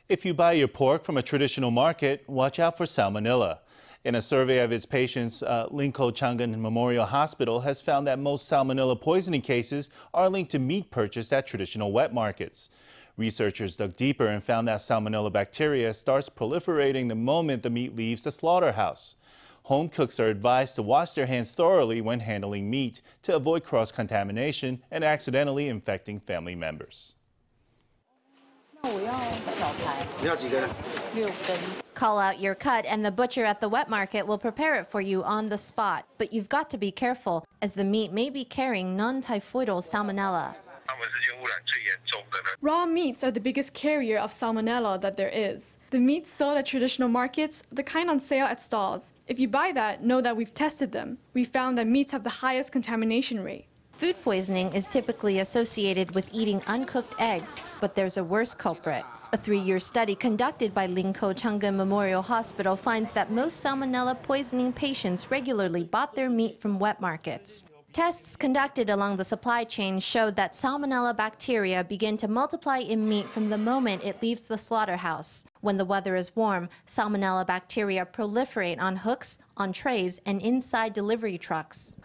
If you buy your pork from a traditional market, watch out for salmonella. In a survey of its patients, Linkou Chang Memorial Hospital has found that most salmonella poisoning cases are linked to meat purchased at traditional wet markets. Researchers dug deeper and found that salmonella bacteria starts proliferating the moment the meat leaves the slaughterhouse. Home cooks are advised to wash their hands thoroughly when handling meat to avoid cross-contamination and accidentally infecting family members. Call out your cut and the butcher at the wet market will prepare it for you on the spot. But you've got to be careful, as the meat may be carrying nontyphoidal salmonella. Raw meats are the biggest carrier of salmonella that there is. The meats sold at traditional markets, the kind on sale at stalls. If you buy that, know that we've tested them. We found that meats have the highest contamination rate. Food poisoning is typically associated with eating uncooked eggs, but there's a worse culprit. A 3-year study conducted by Linkou Chang Memorial Hospital finds that most salmonella poisoning patients regularly bought their meat from wet markets. Tests conducted along the supply chain showed that salmonella bacteria begin to multiply in meat from the moment it leaves the slaughterhouse. When the weather is warm, salmonella bacteria proliferate on hooks, on trays, and inside delivery trucks.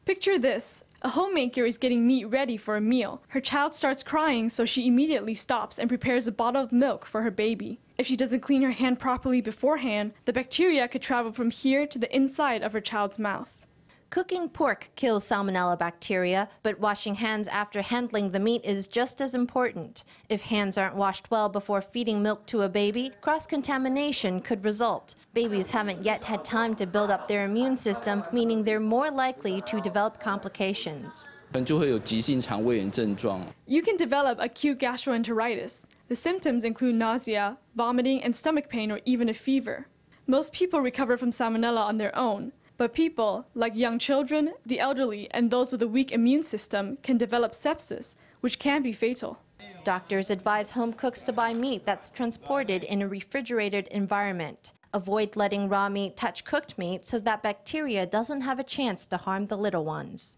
Picture this. A homemaker is getting meat ready for a meal. Her child starts crying, so she immediately stops and prepares a bottle of milk for her baby. If she doesn't clean her hand properly beforehand, the bacteria could travel from here to the inside of her child's mouth. Cooking pork kills salmonella bacteria, but washing hands after handling the meat is just as important. If hands aren't washed well before feeding milk to a baby, cross-contamination could result. Babies haven't yet had time to build up their immune system, meaning they're more likely to develop complications. You can develop acute gastroenteritis. The symptoms include nausea, vomiting, and stomach pain, or even a fever. Most people recover from salmonella on their own. But people, like young children, the elderly, and those with a weak immune system, can develop sepsis, which can be fatal. Doctors advise home cooks to buy meat that's transported in a refrigerated environment. Avoid letting raw meat touch cooked meat so that bacteria doesn't have a chance to harm the little ones.